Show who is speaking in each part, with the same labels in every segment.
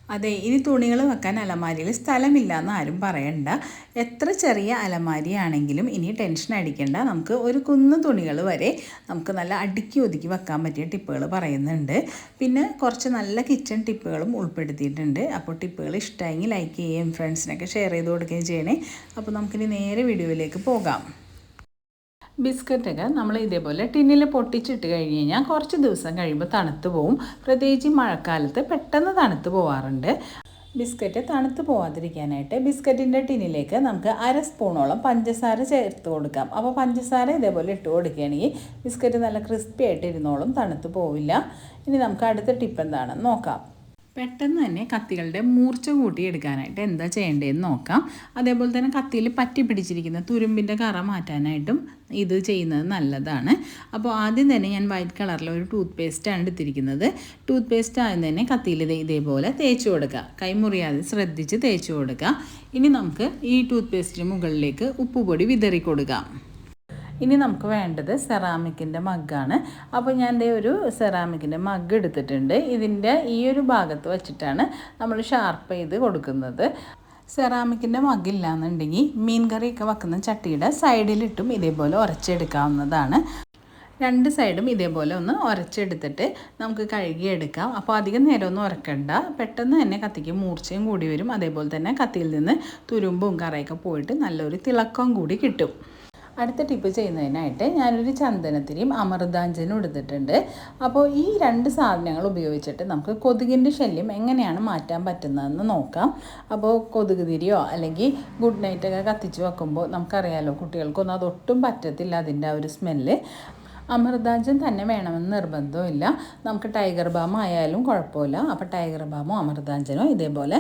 Speaker 1: അതെ, ഇനി തുണികൾ വെക്കാൻ അലമാരിയിൽ സ്ഥലമില്ല എന്ന് ആരും പറയണ്ട. എത്ര ചെറിയ അലമാരിയാണെങ്കിലും ഇനി ടെൻഷൻ അടിക്കേണ്ട. നമുക്ക് ഒരു കുന്ന് തുണികൾ വരെ നമുക്ക് നല്ല അടുക്കി ഒതുക്കി വെക്കാൻ പറ്റിയ ടിപ്പുകൾ പറയുന്നുണ്ട്. പിന്നെ കുറച്ച് നല്ല കിച്ചൺ ടിപ്പുകളും ഉൾപ്പെടുത്തിയിട്ടുണ്ട്. അപ്പോൾ ടിപ്പുകൾ ഇഷ്ടമെങ്കിൽ ലൈക്ക് ചെയ്യുകയും ഫ്രണ്ട്സിനൊക്കെ ഷെയർ ചെയ്ത് കൊടുക്കുകയും ചെയ്യണേ. അപ്പോൾ നമുക്കിനി നേരെ വീഡിയോയിലേക്ക് പോകാം. ബിസ്ക്കറ്റൊക്കെ നമ്മൾ ഇതേപോലെ ടിന്നിൽ പൊട്ടിച്ചിട്ട് കഴിഞ്ഞ് കഴിഞ്ഞാൽ കുറച്ച് ദിവസം കഴിയുമ്പോൾ തണുത്ത് പോവും. പ്രത്യേകിച്ച് മഴക്കാലത്ത് പെട്ടെന്ന് തണുത്ത് പോവാറുണ്ട്. ബിസ്ക്കറ്റ് തണുത്ത് പോവാതിരിക്കാനായിട്ട് ബിസ്ക്കറ്റിൻ്റെ ടിന്നിലേക്ക് നമുക്ക് 1/2 സ്പൂണോളം പഞ്ചസാര ചേർത്ത് കൊടുക്കാം. അപ്പോൾ പഞ്ചസാര ഇതേപോലെ ഇട്ട് കൊടുക്കുകയാണെങ്കിൽ ബിസ്ക്കറ്റ് നല്ല ക്രിസ്പി ആയിട്ട് ഇരുന്നോളും, തണുത്ത് പോവില്ല. ഇനി നമുക്ക് അടുത്ത ടിപ്പ് എന്താണെന്ന് നോക്കാം. പെട്ടെന്ന് തന്നെ കത്തികളുടെ മൂർച്ച കൂട്ടിയെടുക്കാനായിട്ട് എന്താ ചെയ്യേണ്ടതെന്ന് നോക്കാം. അതേപോലെ തന്നെ കത്തിയിൽ പറ്റി പിടിച്ചിരിക്കുന്ന തുരുമ്പിൻ്റെ കറ മാറ്റാനായിട്ടും ഇത് ചെയ്യുന്നത് നല്ലതാണ്. അപ്പോൾ ആദ്യം തന്നെ ഞാൻ വൈറ്റ് കളറിലെ ഒരു ടൂത്ത് പേസ്റ്റാണ് എടുത്തിരിക്കുന്നത്. ടൂത്ത് പേസ്റ്റ് ആദ്യം തന്നെ കത്തിയിൽ ഇതേപോലെ തേച്ച് കൊടുക്കുക. കൈമുറിയാതെ ശ്രദ്ധിച്ച് തേച്ച് കൊടുക്കുക. ഇനി നമുക്ക് ഈ ടൂത്ത് പേസ്റ്റിന് മുകളിലേക്ക് ഉപ്പുപൊടി വിതറി കൊടുക്കാം. ഇനി നമുക്ക് വേണ്ടത് സെറാമിക്കിൻ്റെ മഗ്ഗാണ്. അപ്പോൾ ഞാൻ ഒരു സെറാമിക്കിൻ്റെ മഗ്ഗ് എടുത്തിട്ടുണ്ട്. ഇതിൻ്റെ ഈ ഒരു ഭാഗത്ത് വെച്ചിട്ടാണ് നമ്മൾ ഷാർപ്പ് ചെയ്ത് കൊടുക്കുന്നത്. സെറാമിക്കിൻ്റെ മഗ്ഗില്ല എന്നുണ്ടെങ്കിൽ മീൻ കറിയൊക്കെ വെക്കുന്ന ചട്ടിയുടെ സൈഡിലിട്ടും ഇതേപോലെ ഉരച്ചെടുക്കാവുന്നതാണ്. 2 സൈഡും ഇതേപോലെ ഒന്ന് ഉരച്ചെടുത്തിട്ട് നമുക്ക് കഴുകിയെടുക്കാം. അപ്പോൾ അധികം നേരമൊന്നും ഉരക്കണ്ട. പെട്ടെന്ന് തന്നെ കത്തിക്ക് മൂർച്ചയും കൂടി വരും. അതേപോലെ തന്നെ കത്തിയിൽ നിന്ന് തുരുമ്പും കറയൊക്കെ പോയിട്ട് നല്ലൊരു തിളക്കം കൂടി കിട്ടും. അടുത്ത ടിപ്പ് ചെയ്യുന്നതിനായിട്ട് ഞാനൊരു ചന്ദനത്തിരിയും അമൃതാഞ്ജനും എടുത്തിട്ടുണ്ട്. അപ്പോൾ ഈ 2 സാധനങ്ങൾ ഉപയോഗിച്ചിട്ട് നമുക്ക് കൊതുകിൻ്റെ ശല്യം എങ്ങനെയാണ് മാറ്റാൻ പറ്റുന്നതെന്ന് നോക്കാം. അപ്പോൾ കൊതുക് തിരിയോ അല്ലെങ്കിൽ ഗുഡ് നൈറ്റൊക്കെ കത്തിച്ച് വെക്കുമ്പോൾ നമുക്കറിയാമല്ലോ, കുട്ടികൾക്കൊന്നും അതൊട്ടും പറ്റത്തില്ല അതിൻ്റെ ആ ഒരു സ്മെല്ല്. അമൃതാഞ്ജൻ തന്നെ വേണമെന്ന് നിർബന്ധമില്ല. നമുക്ക് ടൈഗർ ബാം ആയാലും കുഴപ്പമില്ല. അപ്പോൾ ടൈഗർ ബാമോ അമൃതാഞ്ജനോ ഇതേപോലെ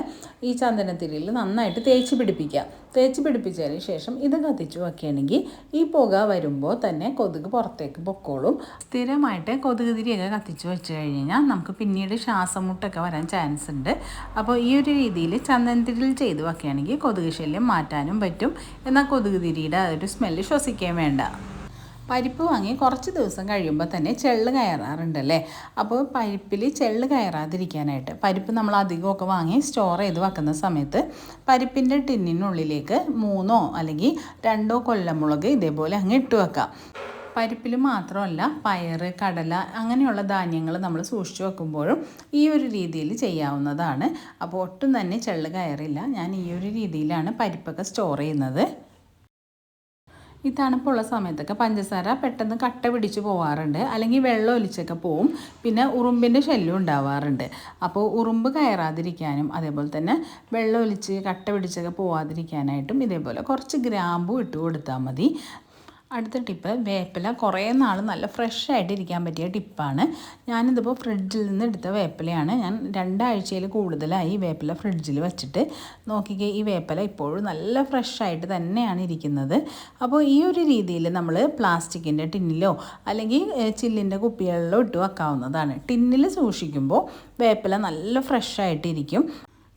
Speaker 1: ഈ ചന്ദനത്തിരിയിൽ നന്നായിട്ട് തേച്ച് പിടിപ്പിക്കുക. തേച്ച് പിടിപ്പിച്ചതിന് ശേഷം ഇത് കത്തിച്ച് വയ്ക്കുകയാണെങ്കിൽ ഈ പുക വരുമ്പോൾ തന്നെ കൊതുക് പുറത്തേക്ക് പൊക്കോളും. സ്ഥിരമായിട്ട് കൊതുക് തിരിയൊക്കെ കത്തിച്ച് വെച്ച് കഴിഞ്ഞാൽ നമുക്ക് പിന്നീട് ശ്വാസം മുട്ടൊക്കെ വരാൻ ചാൻസ് ഉണ്ട്. അപ്പോൾ ഈ ഒരു രീതിയിൽ ചന്ദനത്തിരിയിൽ ചെയ്ത് വയ്ക്കുകയാണെങ്കിൽ കൊതുക് ശല്യം മാറ്റാനും പറ്റും. എന്നാൽ കൊതുക് തിരിയുടെ ഒരു സ്മെല്ല് ശ്വസിക്കാൻ വേണ്ട. പരിപ്പ് വാങ്ങി കുറച്ച് ദിവസം കഴിയുമ്പോൾ തന്നെ ചെള്ള് കയറാറുണ്ടല്ലേ. അപ്പോൾ പരിപ്പിൽ ചെള്ള് കയറാതിരിക്കാനായിട്ട് പരിപ്പ് നമ്മൾ അധികമൊക്കെ വാങ്ങി സ്റ്റോർ ചെയ്ത് വെക്കുന്ന സമയത്ത് പരിപ്പിൻ്റെ ടിന്നിനുള്ളിലേക്ക് 3 അല്ലെങ്കിൽ 2 കൊല്ലമുളക് ഇതേപോലെ അങ്ങ് ഇട്ട് വെക്കാം. പരിപ്പിൽ മാത്രമല്ല പയറ്, കടല അങ്ങനെയുള്ള ധാന്യങ്ങൾ നമ്മൾ സൂക്ഷിച്ച് വെക്കുമ്പോഴും ഈ ഒരു രീതിയിൽ ചെയ്യാവുന്നതാണ്. അപ്പോൾ ഒട്ടും തന്നെ ചെള്ള് കയറില്ല. ഞാൻ ഈ ഒരു രീതിയിലാണ് പരിപ്പൊക്കെ സ്റ്റോർ ചെയ്യുന്നത്. ഈ തണുപ്പുള്ള സമയത്തൊക്കെ പഞ്ചസാര പെട്ടെന്ന് കട്ട പിടിച്ച് പോവാറുണ്ട്, അല്ലെങ്കിൽ വെള്ളം ഒലിച്ചൊക്കെ പോവും. പിന്നെ ഉറുമ്പിൻ്റെ ശല്യം ഉണ്ടാവാറുണ്ട്. അപ്പോൾ ഉറുമ്പ് കയറാതിരിക്കാനും അതേപോലെ തന്നെ വെള്ളം ഒലിച്ച് കട്ട പിടിച്ചൊക്കെ പോവാതിരിക്കാനായിട്ടും ഇതേപോലെ കുറച്ച് ഗ്രാമ്പൂ ഇട്ട് കൊടുത്താൽ മതി. അടുത്ത ടിപ്പ്, വേപ്പില കുറേ നാൾ നല്ല ഫ്രഷ് ആയിട്ട് ഇരിക്കാൻ പറ്റിയ ടിപ്പാണ്. ഞാനിതിപ്പോൾ ഫ്രിഡ്ജിൽ നിന്ന് എടുത്ത വേപ്പിലയാണ്. ഞാൻ 2 ആഴ്ചയിൽ കൂടുതലായി വേപ്പില ഫ്രിഡ്ജിൽ വെച്ചിട്ട്. നോക്കിക്കേ, ഈ വേപ്പില ഇപ്പോഴും നല്ല ഫ്രഷ് ആയിട്ട് തന്നെയാണ് ഇരിക്കുന്നത്. അപ്പോൾ ഈ ഒരു രീതിയിൽ നമ്മൾ പ്ലാസ്റ്റിക്കിൻ്റെ ടിന്നിലോ അല്ലെങ്കിൽ ചില്ലിൻ്റെ കുപ്പികളിലോ ഇട്ട് വെക്കാവുന്നതാണ്. ടിന്നിൽ സൂക്ഷിക്കുമ്പോൾ വേപ്പില നല്ല ഫ്രഷ് ആയിട്ടിരിക്കും.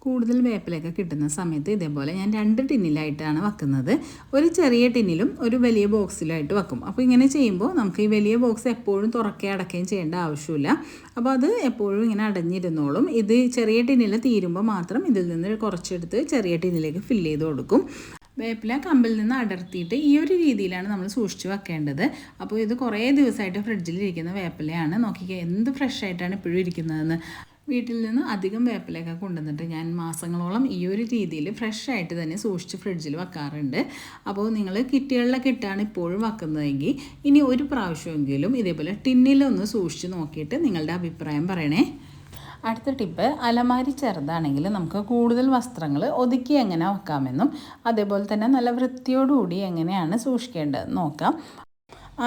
Speaker 1: കൂടുതൽ വേപ്പിലൊക്കെ കിട്ടുന്ന സമയത്ത് ഇതേപോലെ ഞാൻ 2 ടിന്നിലായിട്ടാണ് വെക്കുന്നത്. ഒരു ചെറിയ ടിന്നിലും ഒരു വലിയ ബോക്സിലായിട്ട് വെക്കും. അപ്പോൾ ഇങ്ങനെ ചെയ്യുമ്പോൾ നമുക്ക് ഈ വലിയ ബോക്സ് എപ്പോഴും തുറക്കുകയും അടയ്ക്കുകയും ചെയ്യേണ്ട ആവശ്യമില്ല. അപ്പോൾ അത് എപ്പോഴും ഇങ്ങനെ അടഞ്ഞിരുന്നോളും. ഇത് ചെറിയ ടിന്നിൽ തീരുമ്പോൾ മാത്രം ഇതിൽ നിന്ന് കുറച്ചെടുത്ത് ചെറിയ ടിന്നിലേക്ക് ഫില്ല് ചെയ്ത് കൊടുക്കും. വേപ്പില കമ്പിൽ നിന്ന് അടർത്തിയിട്ട് ഈ ഒരു രീതിയിലാണ് നമ്മൾ സൂക്ഷിച്ച് വെക്കേണ്ടത്. അപ്പോൾ ഇത് കുറേ ദിവസമായിട്ട് ഫ്രിഡ്ജിലിരിക്കുന്ന വേപ്പിലയാണ്. നോക്കിക്കുക എന്ത് ഫ്രഷ് ആയിട്ടാണ് ഇപ്പോഴും ഇരിക്കുന്നതെന്ന്. വീട്ടിൽ നിന്ന് അധികം വേപ്പിലയൊക്കെ കൊണ്ടുവന്നിട്ട് ഞാൻ മാസങ്ങളോളം ഈ ഒരു രീതിയിൽ ഫ്രഷ് ആയിട്ട് തന്നെ സൂക്ഷിച്ച് ഫ്രിഡ്ജിൽ വെക്കാറുണ്ട്. അപ്പോൾ നിങ്ങൾ കിറ്റുകളിലൊക്കെ ഇട്ടാണ് ഇപ്പോഴും വെക്കുന്നതെങ്കിൽ ഇനി ഒരു പ്രാവശ്യമെങ്കിലും ഇതേപോലെ ടിന്നിലൊന്ന് സൂക്ഷിച്ച് നോക്കിയിട്ട് നിങ്ങളുടെ അഭിപ്രായം പറയണേ. അടുത്ത ടിപ്പ്, അലമാരി ചെറുതാണെങ്കിൽ നമുക്ക് കൂടുതൽ വസ്ത്രങ്ങൾ ഒതുക്കി എങ്ങനെ വെക്കാമെന്നും അതേപോലെ തന്നെ നല്ല വൃത്തിയോടുകൂടി എങ്ങനെയാണ് സൂക്ഷിക്കേണ്ടതെന്ന് നോക്കാം.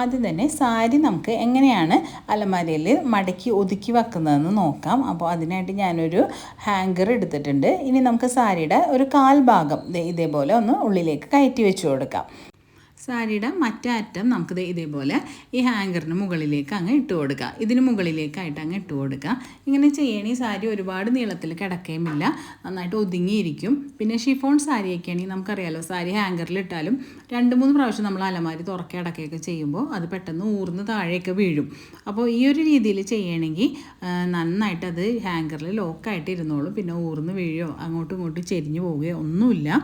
Speaker 1: ആദ്യം തന്നെ സാരി നമുക്ക് എങ്ങനെയാണ് അലമാരയിൽ മടക്കി ഒതുക്കി വെക്കുന്നതെന്ന് നോക്കാം. അപ്പോൾ അതിനായിട്ട് ഞാനൊരു ഹാങ്കർ എടുത്തിട്ടുണ്ട്. ഇനി നമുക്ക് സാരിയുടെ ഒരു 1/4 ഭാഗം ഇതേപോലെ ഒന്ന് ഉള്ളിലേക്ക് കയറ്റി വെച്ച് കൊടുക്കാം. സാരിയുടെ മറ്റേ അറ്റം നമുക്കിത് ഇതേപോലെ ഈ ഹാങ്കറിന് മുകളിലേക്ക് അങ്ങ് ഇട്ട് കൊടുക്കുക. ഇതിന് മുകളിലേക്കായിട്ട് അങ്ങ് ഇട്ട് കൊടുക്കുക. ഇങ്ങനെ ചെയ്യണേ സാരി ഒരുപാട് നീളത്തിൽ കിടക്കുകയുമില്ല, നന്നായിട്ട് ഒതുങ്ങിയിരിക്കും. പിന്നെ ഷിഫോൺ സാരിയൊക്കെയാണെങ്കിൽ നമുക്കറിയാലോ, സാരി ഹാങ്കറിൽ ഇട്ടാലും 2-3 പ്രാവശ്യം നമ്മൾ അലമാരി തുറക്കുക അടക്കുകയൊക്കെ ചെയ്യുമ്പോൾ അത് പെട്ടെന്ന് ഊർന്ന് താഴെയൊക്കെ വീഴും. അപ്പോൾ ഈ ഒരു രീതിയിൽ ചെയ്യണമെങ്കിൽ നന്നായിട്ടത് ഹാങ്കറിൽ ലോക്കായിട്ട് ഇരുന്നോളും. പിന്നെ ഊർന്ന് വീഴുകയോ അങ്ങോട്ടും ഇങ്ങോട്ടും ചെരിഞ്ഞു പോവുകയോ ഒന്നുമില്ല.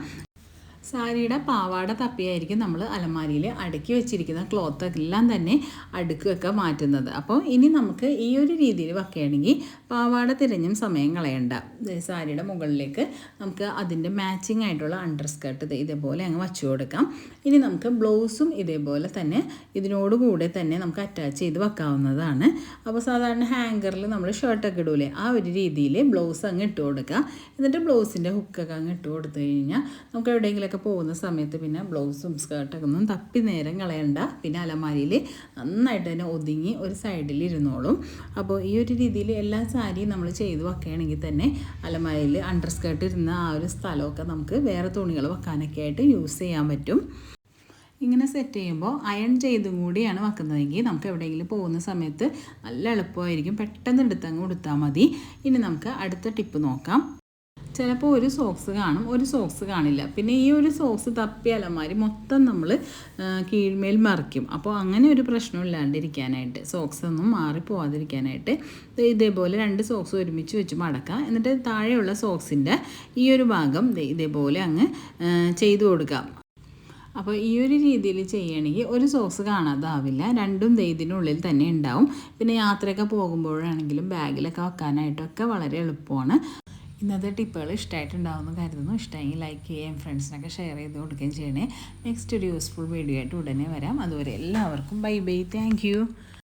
Speaker 1: സാരിയുടെ പാവാട തപ്പിയായിരിക്കും നമ്മൾ അലമാരിയിൽ അടുക്കി വെച്ചിരിക്കുന്ന ക്ലോത്ത് എല്ലാം തന്നെ അടുക്കൊക്കെ മാറ്റുന്നത്. അപ്പോൾ ഇനി നമുക്ക് ഈ ഒരു രീതിയിൽ വയ്ക്കുകയാണെങ്കിൽ പാവാട തിരഞ്ഞും സമയം കളയണ്ട. സാരിയുടെ മുകളിലേക്ക് നമുക്ക് അതിൻ്റെ മാച്ചിങ് ആയിട്ടുള്ള അണ്ടർ സ്കർട്ട് ഇതേപോലെ അങ്ങ് വച്ചു കൊടുക്കാം. ഇനി നമുക്ക് ബ്ലൗസും ഇതേപോലെ തന്നെ ഇതിനോടുകൂടെ തന്നെ നമുക്ക് അറ്റാച്ച് ചെയ്ത് വെക്കാവുന്നതാണ്. അപ്പോൾ സാധാരണ ഹാങ്കറിൽ നമ്മൾ ഷർട്ടൊക്കെ ഇടൂലേ, ആ ഒരു രീതിയിൽ ബ്ലൗസ് അങ്ങ് ഇട്ട് കൊടുക്കുക. എന്നിട്ട് ബ്ലൗസിൻ്റെ ഹുക്കൊക്കെ അങ്ങ് ഇട്ട് കൊടുത്തു കഴിഞ്ഞാൽ നമുക്ക് എവിടെയെങ്കിലുമൊക്കെ പോകുന്ന സമയത്ത് പിന്നെ ബ്ലൗസും സ്കേർട്ടൊക്കെ ഒന്നും തപ്പി നേരം കളയണ്ട. പിന്നെ അലമാരിയിൽ നന്നായിട്ട് തന്നെ ഒതുങ്ങി ഒരു സൈഡിൽ ഇരുന്നോളും. അപ്പോൾ ഈ ഒരു രീതിയിൽ എല്ലാ സാരിയും നമ്മൾ ചെയ്ത് വെക്കുകയാണെങ്കിൽ തന്നെ അലമാരിയിൽ അണ്ടർ സ്കേർട്ട് ഇരുന്ന ആ ഒരു സ്ഥലമൊക്കെ നമുക്ക് വേറെ തുണികൾ വെക്കാനൊക്കെ ആയിട്ട് യൂസ് ചെയ്യാൻ പറ്റും. ഇങ്ങനെ സെറ്റ് ചെയ്യുമ്പോൾ അയൺ ചെയ്തും കൂടിയാണ് വെക്കുന്നതെങ്കിൽ നമുക്ക് എവിടെയെങ്കിലും പോകുന്ന സമയത്ത് നല്ല എളുപ്പമായിരിക്കും. പെട്ടെന്ന് എടുത്തങ്ങ് കൊടുത്താൽ മതി. ഇനി നമുക്ക് അടുത്ത ടിപ്പ് നോക്കാം. ചിലപ്പോൾ ഒരു സോക്സ് കാണും, ഒരു സോക്സ് കാണില്ല. പിന്നെ ഈ ഒരു സോക്സ് തപ്പി അലമാരി മൊത്തം നമ്മൾ കീഴ്മേൽ മറിക്കും. അപ്പോൾ അങ്ങനെ ഒരു പ്രശ്നം ഇല്ലാണ്ടിരിക്കാനായിട്ട്, സോക്സ് ഒന്നും മാറിപ്പോവാതിരിക്കാനായിട്ട് ഇതേപോലെ 2 സോക്സ് ഒരുമിച്ച് വെച്ച് മടക്കുക. എന്നിട്ട് താഴെയുള്ള സോക്സിൻ്റെ ഈ ഒരു ഭാഗം ഇതേപോലെ അങ്ങ് ചെയ്തു കൊടുക്കാം. അപ്പോൾ ഈ ഒരു രീതിയിൽ ചെയ്യണമെങ്കിൽ ഒരു സോക്സ് കാണാതാവില്ല, രണ്ടും ഇതിനുള്ളിൽ തന്നെ ഉണ്ടാവും. പിന്നെ യാത്രയൊക്കെ പോകുമ്പോഴാണെങ്കിലും ബാഗിലൊക്കെ വെക്കാനായിട്ടൊക്കെ വളരെ എളുപ്പമാണ്. ഇന്നത്തെ ടിപ്പുകൾ ഇഷ്ടമായിട്ടുണ്ടാവുമെന്ന് കരുതുന്നു. ഇഷ്ടമെങ്കിൽ ലൈക്ക് ചെയ്യുകയും ഫ്രണ്ട്സിനൊക്കെ ഷെയർ ചെയ്ത് കൊടുക്കുകയും ചെയ്യണേ. നെക്സ്റ്റ് ഒരു യൂസ്ഫുൾ വീഡിയോ ആയിട്ട് ഉടനെ വരാം. അതുവരെ എല്ലാവർക്കും ബൈ ബൈ. Thank you.